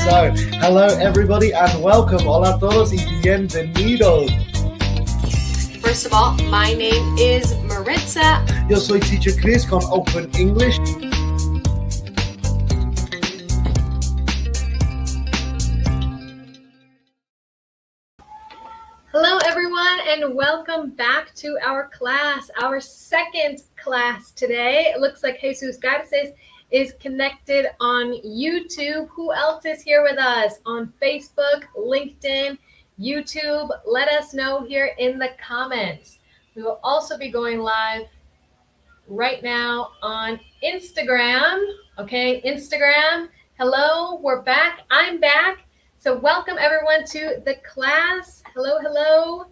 So, hello everybody and welcome. Hola a todos y bienvenidos. First of all, my name is Maritza. Yo soy Teacher Chris con Open English. Hello everyone and welcome back to our class, our second class today. It looks like Jesus Garces is connected on YouTube. Who else is here with us on Facebook, LinkedIn, YouTube? Let us know here in the comments. We will also be going live right now on Instagram. Okay, Instagram. Hello, we're back. I'm back. So welcome everyone to the class. Hello, hello.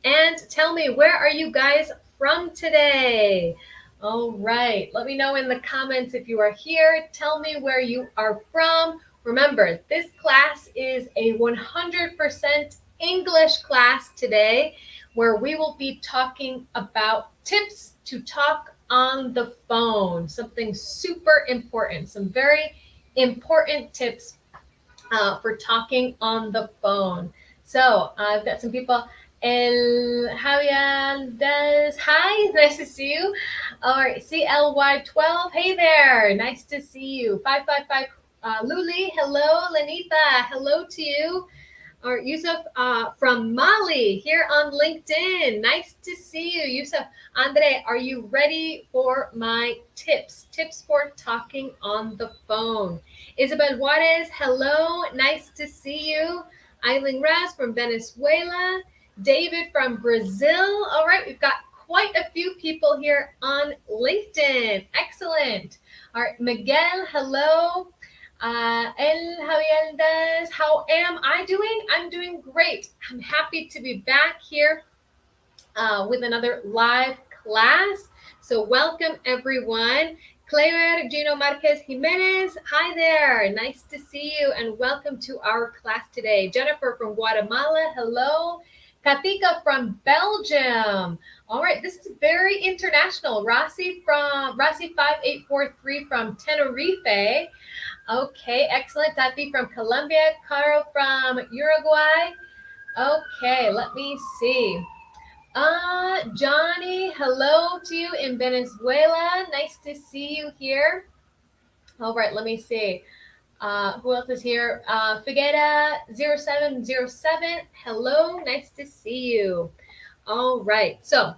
And tell me, where are you guys from today? All right, let me know in the comments if you are here. Tell me where you are from. Remember, this class is a 100% English class today, where we will be talking about tips to talk on the phone. Something super important, some very important tips for talking on the phone. So I've got some people. Herramientas, hi, nice to see you. All right, CLY12, hey there, nice to see you. 555, Luli, hello. Lenita, hello to you. Or Yusuf from Mali here on LinkedIn. Nice to see you, Yusuf. Andre, are you ready for my tips? Tips for talking on the phone. Isabel Juarez, hello. Nice to see you. Eileen Raz from Venezuela. David from Brazil. All right, we've got quite a few people here on LinkedIn. Excellent. All right, Miguel, hello. Herramientas, how am I doing? I'm doing great. I'm happy to be back here with another live class. So welcome everyone. Claire Gino Marquez Jimenez, hi there. Nice to see you and welcome to our class today. Jennifer from Guatemala, hello. Katika from Belgium. All right, this is very international. Rasi 5843 from Tenerife. Okay, excellent. Tati from Colombia. Carl from Uruguay. Okay, let me see. Johnny, hello to you in Venezuela. Nice to see you here. All right, let me see. Who else is here? Figuera 0707. Hello, nice to see you. All right, so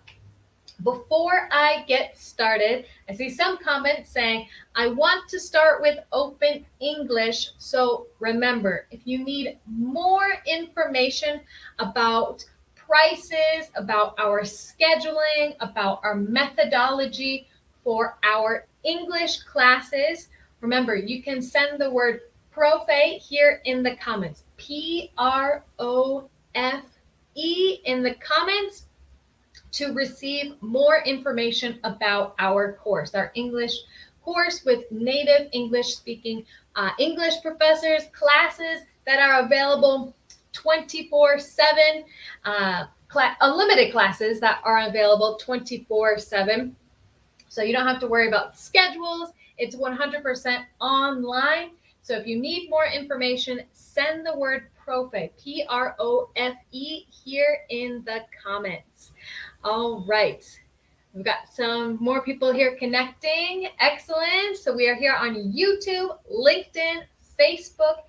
before I get started, I see some comments saying, I want to start with Open English. So remember, if you need more information about prices, about our scheduling, about our methodology for our English classes, remember, you can send the word profe here in the comments. PROFE in the comments to receive more information about our course, our English course with native English speaking English professors, classes that are available 24/7, unlimited classes that are available 24/7. So you don't have to worry about schedules. It's 100% online. So if you need more information, send the word profe, PROFE, here in the comments. All right. We've got some more people here connecting. Excellent. So we are here on YouTube, LinkedIn, Facebook,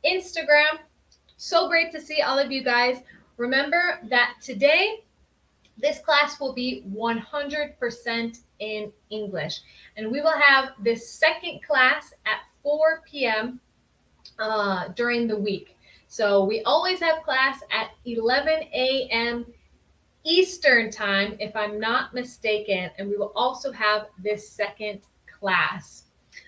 Instagram. So great to see all of you guys. Remember that today, this class will be 100% in English. And we will have this second class at 4 p.m. During the week. So we always have class at 11 a.m. Eastern time, if I'm not mistaken. And we will also have this second class.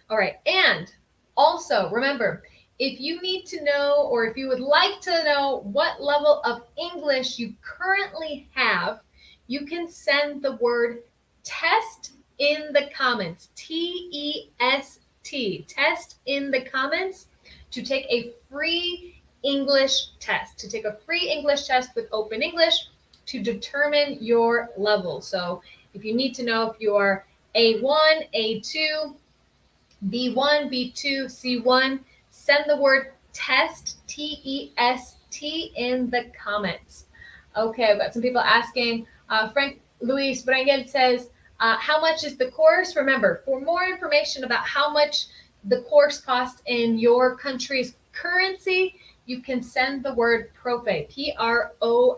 All right. And also remember, if you need to know, or if you would like to know what level of English you currently have, you can send the word test in the comments, TEST, test in the comments, to take a free English test, with Open English to determine your level. So if you need to know if you're A1, A2, B1, B2, C1, send the word test, T-E-S-T, in the comments. Okay, I've got some people asking. Frank Luis Brangel says, how much is the course? Remember, for more information about how much the course costs in your country's currency, you can send the word profe, P-R-O-F-E.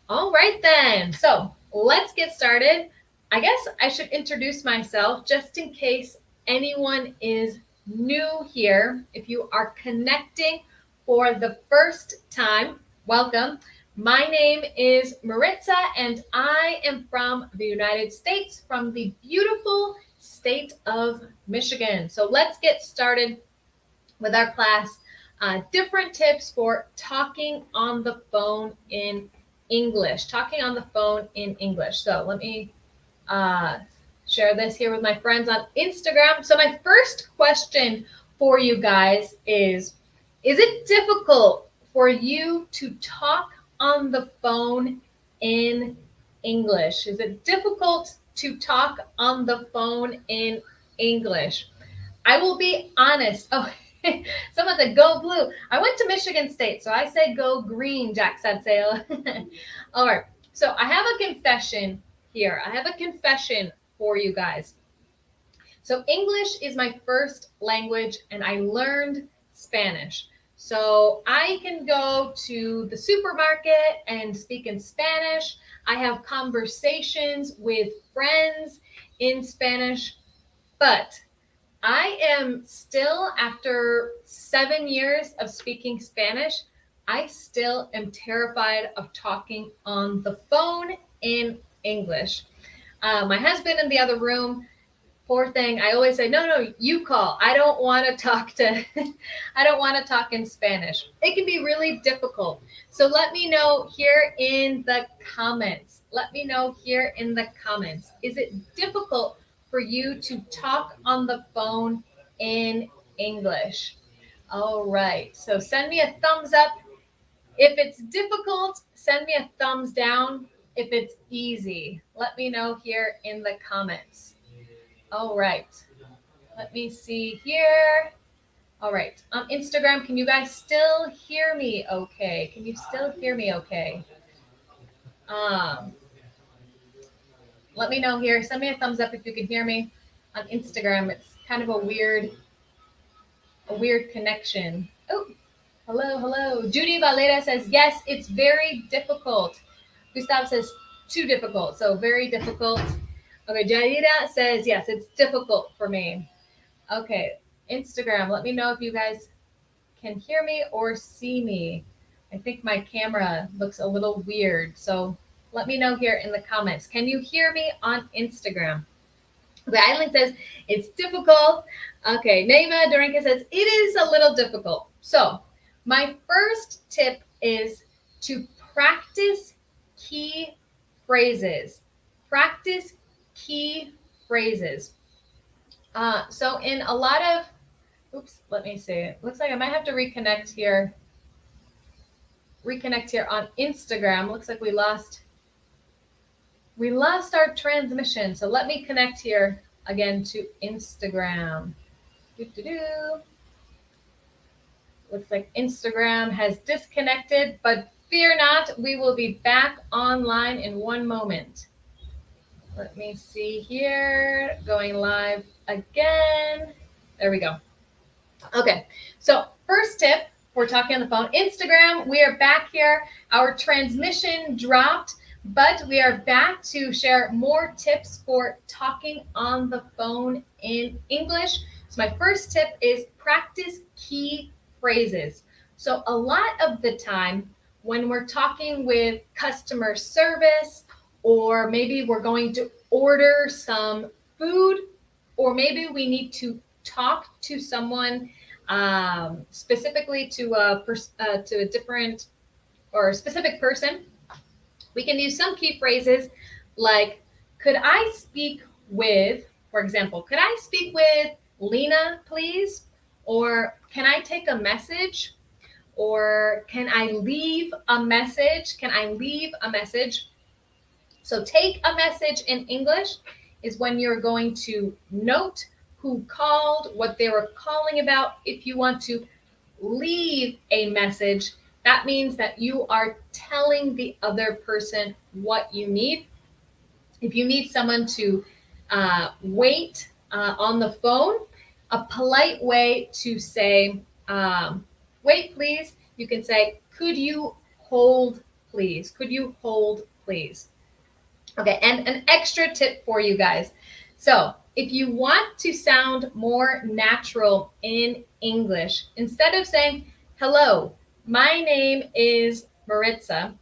All right then, so let's get started. I guess I should introduce myself just in case anyone is new here. If you are connecting for the first time, welcome. My name is Maritza and I am from the United States, from the beautiful state of Michigan. So let's get started with our class. Different tips for talking on the phone in English. Talking on the phone in English. So let me share this here with my friends on Instagram. So my first question for you guys is it difficult for you to talk on the phone in English? Is it difficult to talk on the phone in English? I will be honest. Oh, someone said go blue. I went to Michigan State, so I say go green, Jack said sail. All right. So I have a confession here. I have a confession for you guys. So English is my first language and I learned Spanish. So I can go to the supermarket and speak in Spanish. I have conversations with friends in Spanish, but I am still, after 7 years of speaking Spanish, I still am terrified of talking on the phone in English. My husband in the other room, poor thing, I always say, no, you call. I don't want to talk I don't want to talk in Spanish. It can be really difficult. So let me know here in the comments. Let me know here in the comments. Is it difficult for you to talk on the phone in English? All right. So send me a thumbs up. If it's difficult, send me a thumbs down. If it's easy, let me know here in the comments. All right. Let me see here. All right. On Instagram, can you guys still hear me okay? Can you still hear me okay? Let me know here. Send me a thumbs up if you can hear me. On Instagram, it's kind of a weird connection. Oh, hello. Judy Valera says, yes, it's very difficult. Gustav says, too difficult. So very difficult. Okay, Jaira says, yes, it's difficult for me. Okay, Instagram, let me know if you guys can hear me or see me. I think my camera looks a little weird. So let me know here in the comments. Can you hear me on Instagram? The Island says, it's difficult. Okay, Neva Dorinka says, it is a little difficult. So my first tip is to practice key phrases. Practice key phrases. So in a lot of, let me see. It looks like I might have to reconnect here on Instagram. Looks like we lost our transmission. So let me connect here again to Instagram. Looks like Instagram has disconnected, but fear not, we will be back online in one moment. Let me see here, going live again. There we go. Okay, so first tip, we're talking on the phone. Instagram, we are back here. Our transmission dropped, but we are back to share more tips for talking on the phone in English. So my first tip is practice key phrases. So a lot of the time when we're talking with customer service, or maybe we're going to order some food, or maybe we need to talk to someone specifically to a different or a specific person, we can use some key phrases like, could I speak with, for example, could I speak with Lena, please? Or can I take a message? Or can I leave a message? Can I leave a message? So take a message in English is when you're going to note who called, what they were calling about. If you want to leave a message, that means that you are telling the other person what you need. If you need someone to wait on the phone, a polite way to say, wait, please, you can say, could you hold, please? Could you hold, please? Okay, and an extra tip for you guys. So if you want to sound more natural in English, instead of saying, hello, my name is Maritza,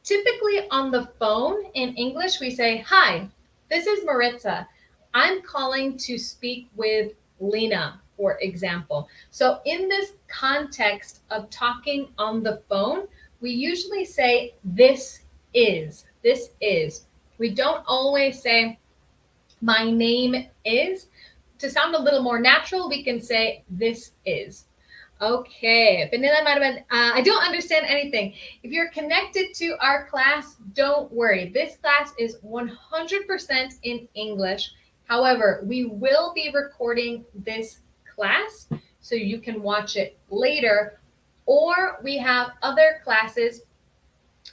typically on the phone in English, we say, hi, this is Maritza. I'm calling to speak with Lena, for example. So in this context of talking on the phone, we usually say, this is. We don't always say, my name is. To sound a little more natural, we can say, this is. Okay, Vanilla Maribel, I don't understand anything. If you're connected to our class, don't worry. This class is 100% in English. However, we will be recording this class so you can watch it later, or we have other classes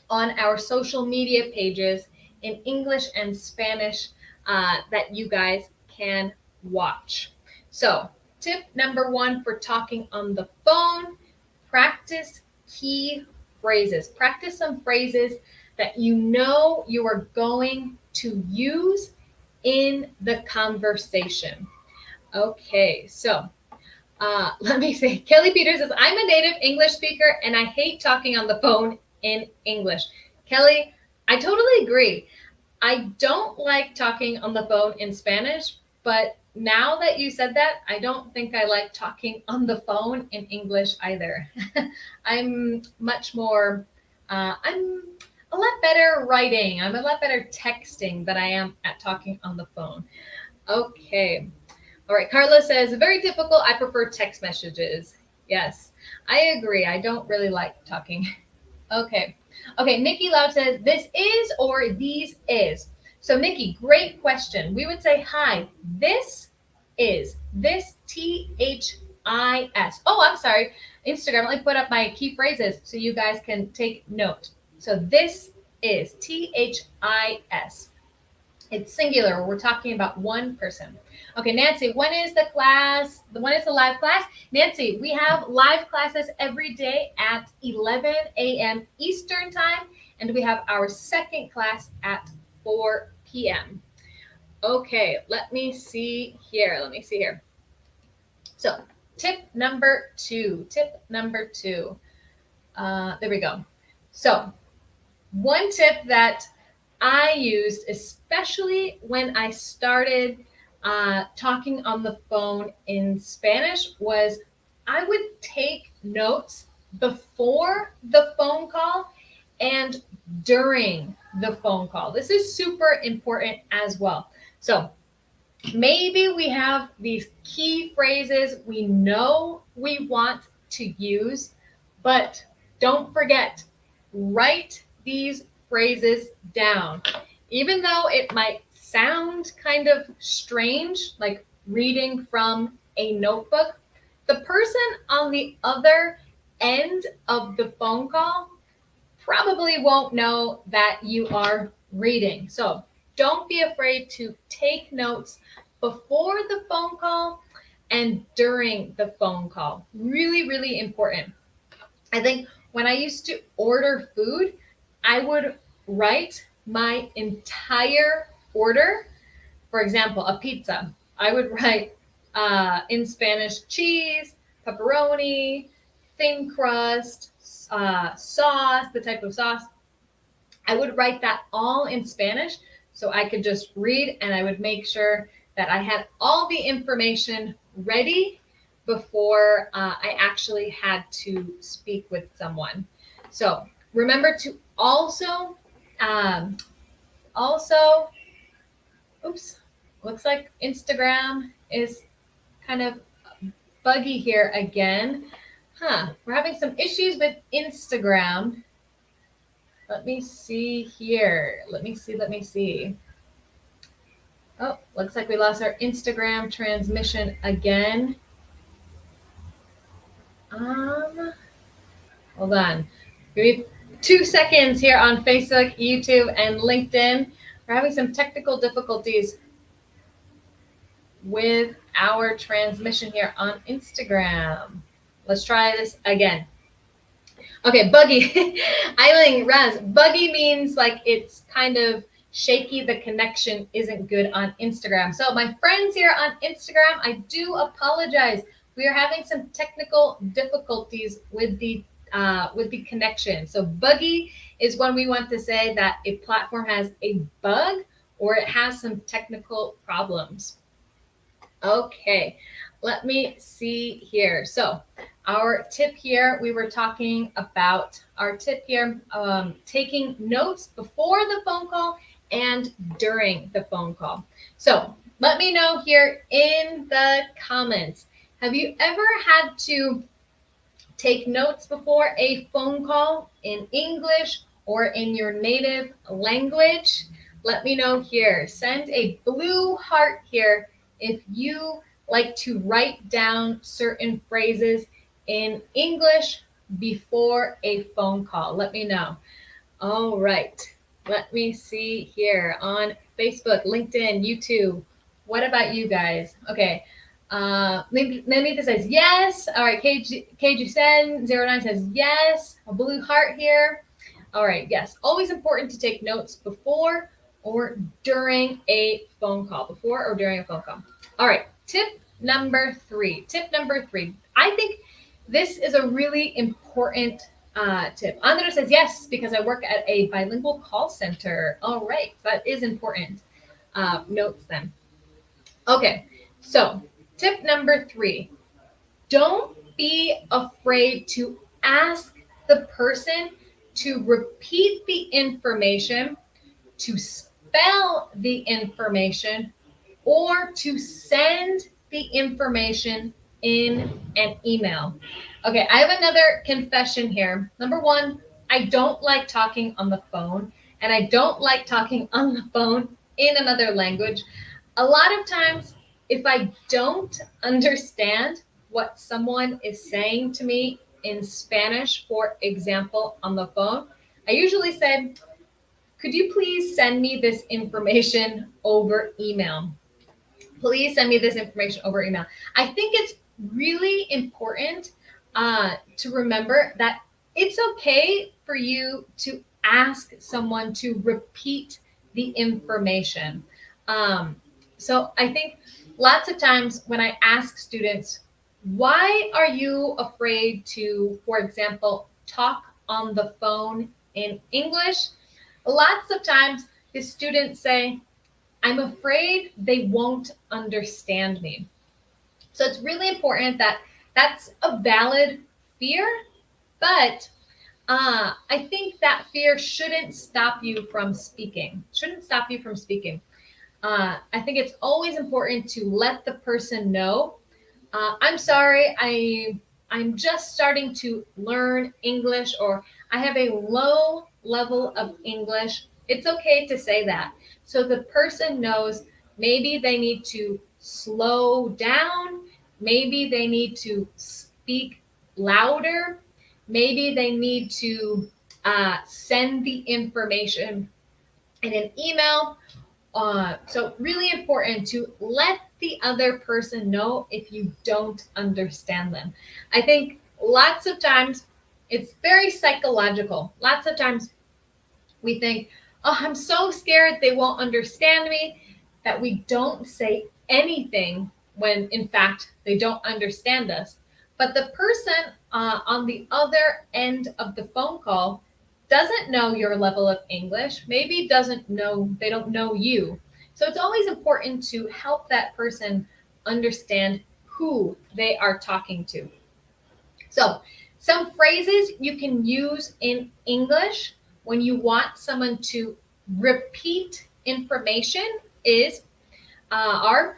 on our social media pages in English and Spanish that you guys can watch. So, tip number 1 for talking on the phone, practice key phrases. Practice some phrases that you know you are going to use in the conversation. Okay, so let me see. Kelly Peters says, I'm a native English speaker and I hate talking on the phone in English. Kelly, I totally agree. I don't like talking on the phone in Spanish, but now that you said that, I don't think I like talking on the phone in English either. I'm much more, I'm a lot better writing. I'm a lot better texting than I am at talking on the phone. Okay. All right. Carla says, very difficult. I prefer text messages. Yes, I agree. I don't really like talking. Okay. Okay, Nikki Loud says, this is or these is. So Nikki, great question. We would say, hi, this is. This, This. Oh, I'm sorry. Instagram, let me put up my key phrases so you guys can take note. So this is, This. It's singular. We're talking about one person. Okay, Nancy, when is the class? When is the live class? Nancy, we have live classes every day at 11 a.m. Eastern time, and we have our second class at 4 p.m. Okay, let me see here. So, tip number 2. There we go. So, one tip that I used, especially when I started talking on the phone in Spanish, was I would take notes before the phone call and during the phone call. This is super important as well. So maybe we have these key phrases we know we want to use, but don't forget, write these phrases down. Even though it might sound kind of strange, like reading from a notebook, the person on the other end of the phone call probably won't know that you are reading. So don't be afraid to take notes before the phone call and during the phone call. Really, really important. I think when I used to order food, I would write my entire order. For example, a pizza. I would write in Spanish, cheese, pepperoni, thin crust, sauce, the type of sauce. I would write that all in Spanish so I could just read, and I would make sure that I had all the information ready before I actually had to speak with someone. So remember to also, oops, looks like Instagram is kind of buggy here again. We're having some issues with Instagram. Let me see here. Let me see. Oh, looks like we lost our Instagram transmission again. Hold on. Give me 2 seconds here on Facebook, YouTube, and LinkedIn. We're having some technical difficulties with our transmission here on Instagram. Let's try this again. Okay, buggy. Eileen, Raz, buggy means like it's kind of shaky. The connection isn't good on Instagram. So my friends here on Instagram, I do apologize. We are having some technical difficulties with the connection. So buggy is when we want to say that a platform has a bug or it has some technical problems. Okay, let me see here. So our tip here, we were talking about our tip here, taking notes before the phone call and during the phone call. So let me know here in the comments, have you ever had to take notes before a phone call in English or in your native language? Let me know here. Send a blue heart here if you like to write down certain phrases in English before a phone call. Let me know. All right. Let me see here on Facebook, LinkedIn, YouTube. What about you guys? Okay. Namita says yes. All right. KG Sen 09 says yes. A blue heart here. All right. Yes. Always important to take notes before or during a phone call. Before or during a phone call. All right. Tip number 3. Tip number 3. I think this is a really important tip. Andrea says yes, because I work at a bilingual call center. All right. That is important. Notes then. Okay. So tip number 3, don't be afraid to ask the person to repeat the information, to spell the information, or to send the information in an email. Okay, I have another confession here. Number 1, I don't like talking on the phone, and I don't like talking on the phone in another language. A lot of times, if I don't understand what someone is saying to me in Spanish, for example, on the phone, I usually say, could you please send me this information over email? Please send me this information over email. I think it's really important to remember that it's okay for you to ask someone to repeat the information. So I think lots of times when I ask students, why are you afraid to, for example, talk on the phone in English? Lots of times the students say, I'm afraid they won't understand me. So it's really important that that's a valid fear, but I think that fear shouldn't stop you from speaking. I think it's always important to let the person know, I'm sorry, I'm just starting to learn English, or I have a low level of English. It's okay to say that. So the person knows maybe they need to slow down, maybe they need to speak louder, maybe they need to send the information in an email. So really important to let the other person know if you don't understand them. I think lots of times it's very psychological. Lots of times we think, oh, I'm so scared they won't understand me, that we don't say anything when in fact they don't understand us. But the person on the other end of the phone call doesn't know your level of English, maybe they don't know you. So it's always important to help that person understand who they are talking to. So some phrases you can use in English when you want someone to repeat information are,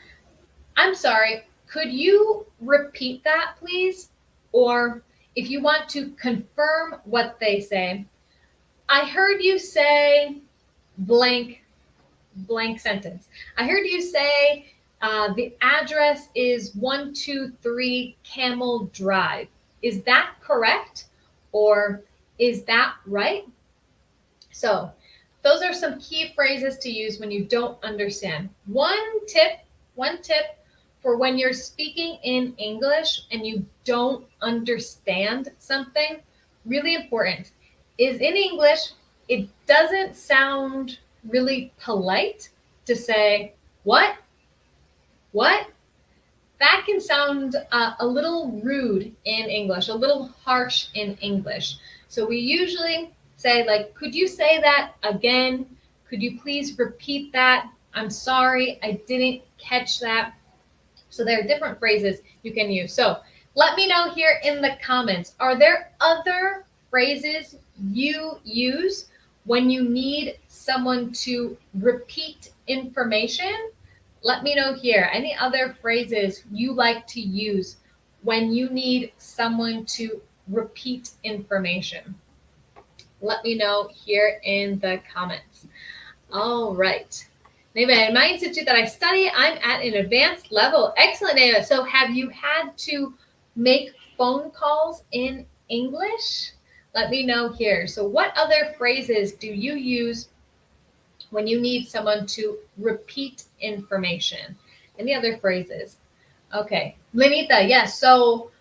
I'm sorry, could you repeat that, please? Or if you want to confirm what they say, I heard you say blank sentence. I heard you say the address is 123 Camel Drive. is that correct? Or is that right? So those are some key phrases to use when you don't understand. One tip for when you're speaking in English and you don't understand something, really important, is in English, it doesn't sound really polite to say, what? What? That can sound a little rude in English, a little harsh in English. So we usually say, like, could you say that again? Could you please repeat that? I'm sorry, I didn't catch that. So there are different phrases you can use. So let me know here in the comments, are there other phrases you use when you need someone to repeat information? Let me know here. Any other phrases you like to use when you need someone to repeat information? Let me know here in the comments. All right. Neva, in my institute that I study, I'm at an advanced level. Excellent, Neva. So have you had to make phone calls in English? Let me know here. So what other phrases do you use when you need someone to repeat information? Any other phrases? Okay. Lenita, yes. So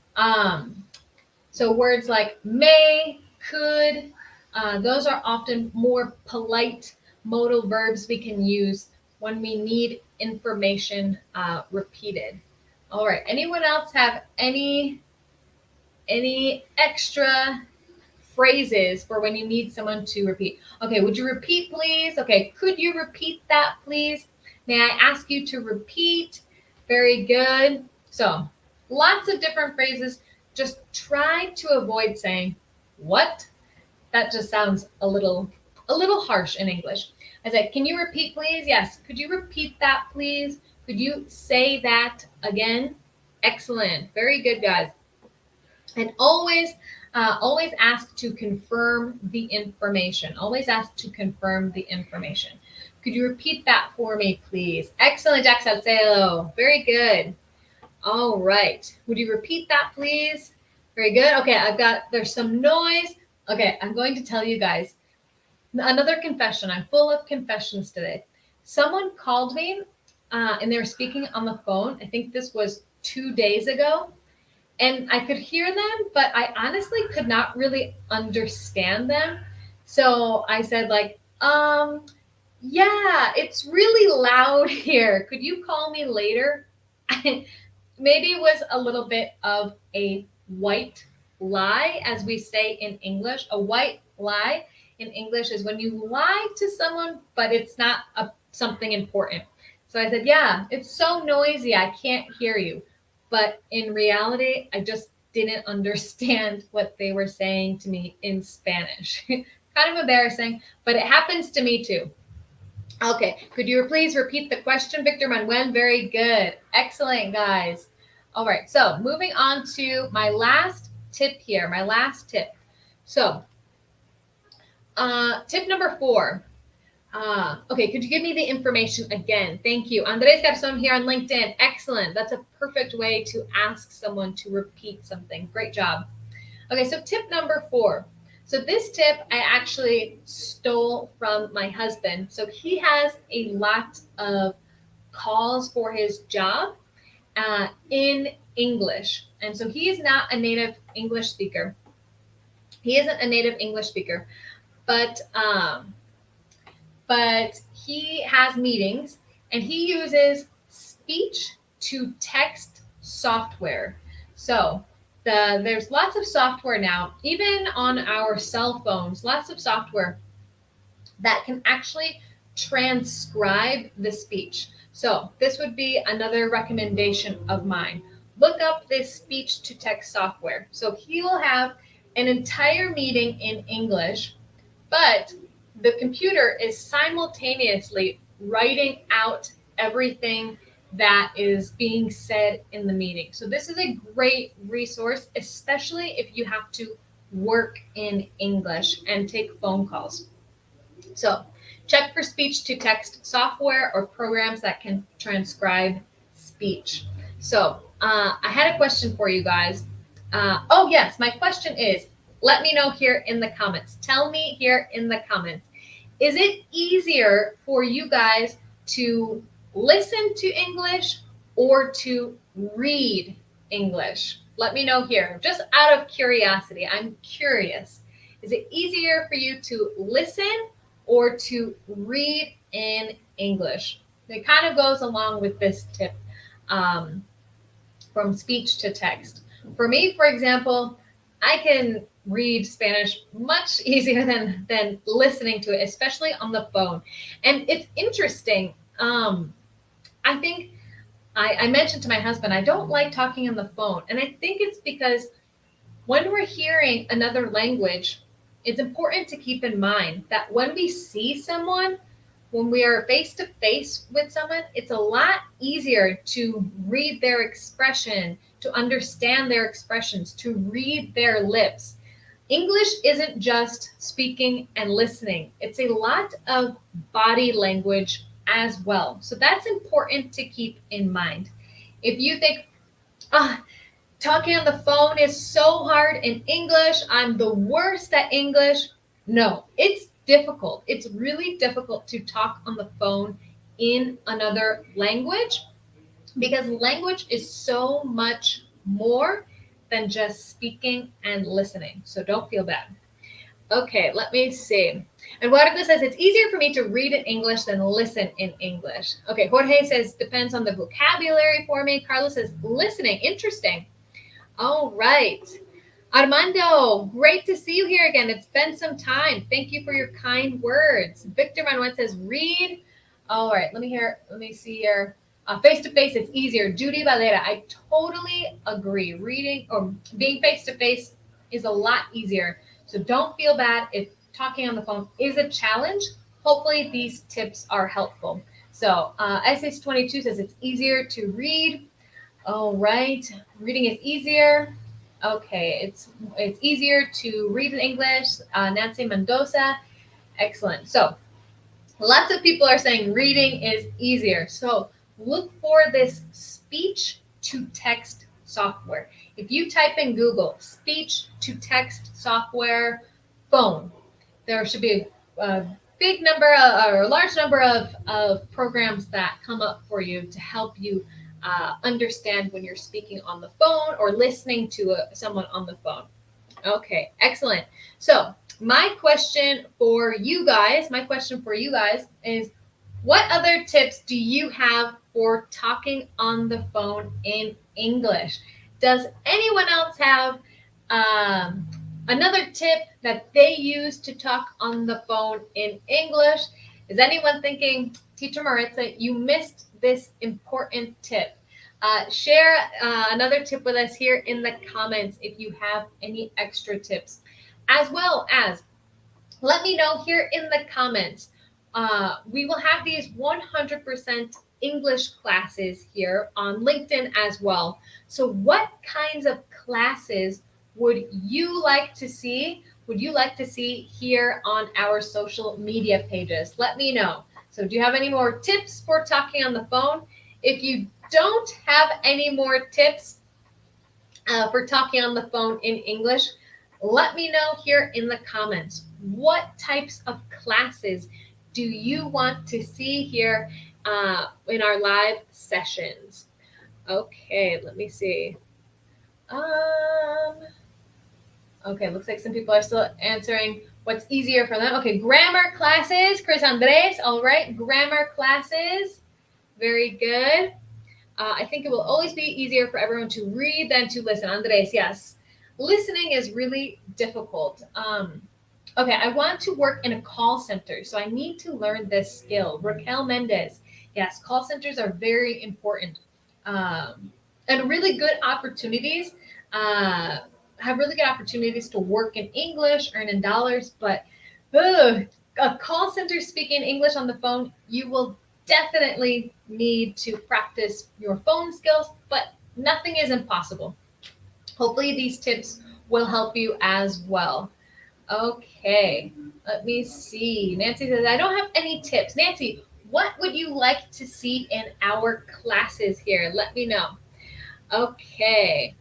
words like may, could, those are often more polite modal verbs we can use when we need information repeated. All right. Anyone else have any extra phrases for when you need someone to repeat? Okay, would you repeat, please? Okay, could you repeat that, please? May I ask you to repeat? Very good. So lots of different phrases. Just try to avoid saying what. That just sounds a little harsh in English. I said, can you repeat, please? Yes. Could you repeat that, please? Could you say that again? Excellent. Very good, guys. And always ask to confirm the information. Always ask to confirm the information. Could you repeat that for me, please? Excellent, Jack Salcelo. Very good. All right. Would you repeat that, please? Very good. Okay, there's some noise. Okay, I'm going to tell you guys another confession. I'm full of confessions today. Someone called me and they were speaking on the phone. I think this was 2 days ago. And I could hear them, but I honestly could not really understand them. So I said, like, yeah, it's really loud here. Could you call me later? Maybe it was a little bit of a white lie, as we say in English. A white lie in English is when you lie to someone, but it's not something important. So I said, yeah, it's so noisy, I can't hear you. But in reality, I just didn't understand what they were saying to me in Spanish. Kind of embarrassing, but it happens to me too. Okay, could you please repeat the question, Victor Manuel? Very good. Excellent, guys. All right, so moving on to my last tip here, my last tip. So tip number 4. Okay, could you give me the information again? Thank you. Andres Garzon here on LinkedIn. Excellent. That's a perfect way to ask someone to repeat something. Great job. Okay, so tip number 4. So this tip I actually stole from my husband. So he has a lot of calls for his job in English. And so he is not a native English speaker. He isn't a native English speaker, but he has meetings and he uses speech to text software. So there's lots of software now, even on our cell phones, lots of software that can actually transcribe the speech. So this would be another recommendation of mine. Look up this speech to text software. So he will have an entire meeting in English, but the computer is simultaneously writing out everything that is being said in the meeting. So this is a great resource, especially if you have to work in English and take phone calls. So check for speech to text software or programs that can transcribe speech. So I had a question for you guys. Oh, yes. My question is, let me know here in the comments. Tell me here in the comments. Is it easier for you guys to listen to English or to read English? Let me know here, just out of curiosity. I'm curious. Is it easier for you to listen or to read in English? It kind of goes along with this tip um, from speech to text. For me, for example, I can read Spanish much easier than listening to it, especially on the phone. And it's interesting. I think I mentioned to my husband, I don't like talking on the phone. And I think it's because when we're hearing another language, it's important to keep in mind that when we see someone, when we are face to face with someone, it's a lot easier to read their expression, to understand their expressions, to read their lips. English isn't just speaking and listening, it's a lot of body language as well. So that's important to keep in mind. If you think, ah, talking on the phone is so hard in English, I'm the worst at English. No, it's difficult. It's really difficult to talk on the phone in another language because language is so much more than just speaking and listening. So don't feel bad. Okay, let me see. Eduardo says it's easier for me to read in English than listen in English. Okay, Jorge says depends on the vocabulary for me. Carlos says listening. Interesting. All right. Armando, great to see you here again. It's been some time. Thank you for your kind words. Victor Manuel says read. All right, let me see here. Face to face, it's easier. Judy Valera, I totally agree. Reading or being face to face is a lot easier. So don't feel bad if talking on the phone is a challenge. Hopefully these tips are helpful. So SS22 says it's easier to read. All right, reading is easier. Okay, it's easier to read in English. Nancy Mendoza, excellent. So lots of people are saying reading is easier. So look for this speech to text software. If you type in Google speech to text software phone, there should be a big number or a large number of programs that come up for you to help you understand when you're speaking on the phone or listening to someone on the phone. Okay, excellent. So my question for you guys is what other tips do you have for talking on the phone in English? Does anyone else have another tip that they use to talk on the phone in English? Is anyone thinking, Teacher Maritza, you missed this important tip? Share another tip with us here in the comments if you have any extra tips. As well as, let me know here in the comments. We will have these 100% English classes here on LinkedIn as well. So what kinds of classes would you like to see? Would you like to see here on our social media pages? Let me know. So do you have any more tips for talking on the phone? If you don't have any more tips for talking on the phone in English, let me know here in the comments. What types of classes do you want to see here in our live sessions? Okay, let me see. Okay, looks like some people are still answering what's easier for them. Okay, grammar classes, Chris Andres. All right, grammar classes. Very good. I think it will always be easier for everyone to read than to listen. Andres, yes. Listening is really difficult. Okay, I want to work in a call center, so I need to learn this skill. Raquel Mendez, yes, call centers are very important and really good opportunities. Have really good opportunities to work in English, earn in dollars, but a call center speaking English on the phone, you will definitely need to practice your phone skills, but nothing is impossible. Hopefully these tips will help you as well. Okay, let me see. Nancy says, I don't have any tips. Nancy, what would you like to see in our classes here? Let me know. Okay.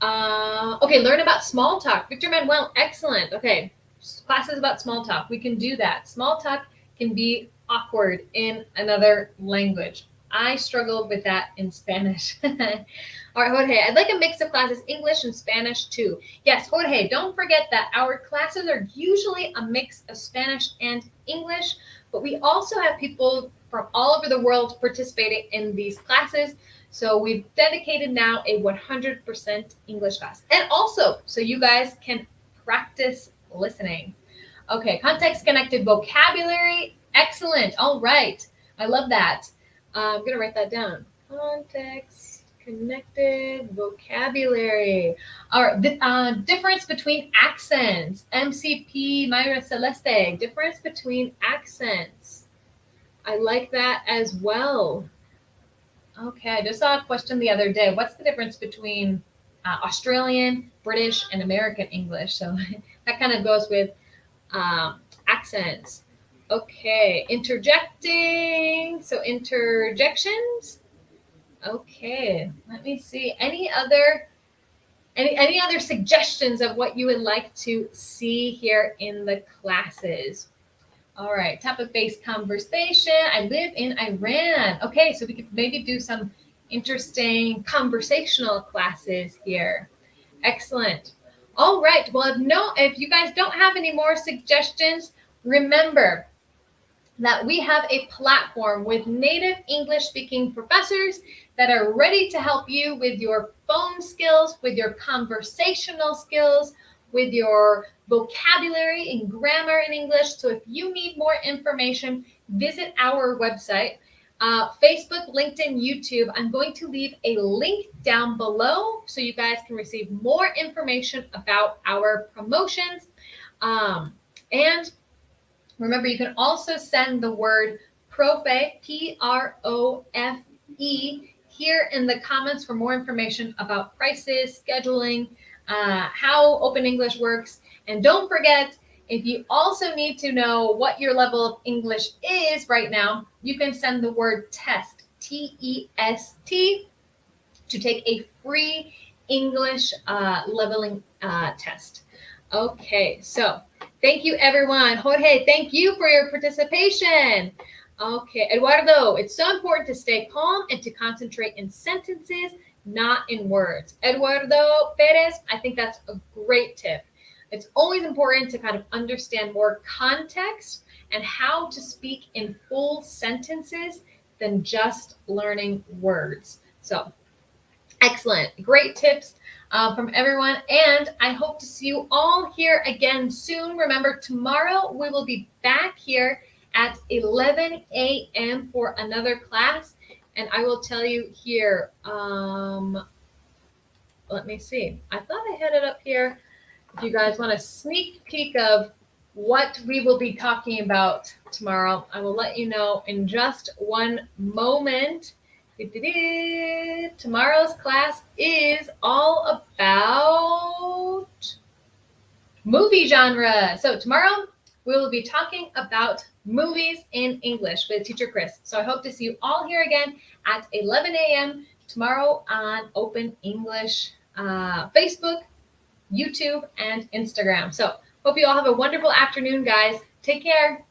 Okay, learn about small talk. Victor Manuel, excellent. Okay, classes about small talk. We can do that. Small talk can be awkward in another language. I struggled with that in Spanish. All right, Jorge, I'd like a mix of classes, English and Spanish too. Yes, Jorge, don't forget that our classes are usually a mix of Spanish and English, but we also have people from all over the world participating in these classes. So we've dedicated now a 100% English class. And also, so you guys can practice listening. Okay, context connected vocabulary. Excellent. All right. I love that. I'm going to write that down. Context connected vocabulary. All right. The difference between accents. MCP, Myra Celeste. Difference between accents. I like that as well. Okay, I just saw a question the other day. What's the difference between Australian, British, and American English? So that kind of goes with accents. Okay, interjecting. So interjections. Okay, let me see. Any other suggestions of what you would like to see here in the classes? All right, topic-based conversation. I live in Iran. Okay, so we could maybe do some interesting conversational classes here. Excellent. All right, well, if you guys don't have any more suggestions, remember that we have a platform with native English-speaking professors that are ready to help you with your phone skills, with your conversational skills, with your vocabulary and grammar in English. So if you need more information, visit our website, Facebook, LinkedIn, YouTube. I'm going to leave a link down below so you guys can receive more information about our promotions. And remember, you can also send the word PROFE, P-R-O-F-E, here in the comments for more information about prices, scheduling, how Open English works. And don't forget, if you also need to know what your level of English is right now, you can send the word TEST, T-E-S-T, to take a free English leveling test. Okay, so thank you, everyone. Jorge, thank you for your participation. Okay, Eduardo, it's so important to stay calm and to concentrate in sentences, not in words. Eduardo Perez, I think that's a great tip. It's always important to kind of understand more context and how to speak in full sentences than just learning words. So, excellent. Great tips from everyone. And I hope to see you all here again soon. Remember, tomorrow we will be back here at 11 a.m. for another class. And I will tell you here, let me see. I thought I had it up here. If you guys want a sneak peek of what we will be talking about tomorrow, I will let you know in just one moment. Tomorrow's class is all about movie genre. So tomorrow we will be talking about movies in English with Teacher Chris. So I hope to see you all here again at 11 a.m. tomorrow on Open English, Facebook, YouTube, and Instagram. So hope you all have a wonderful afternoon, guys. Take care.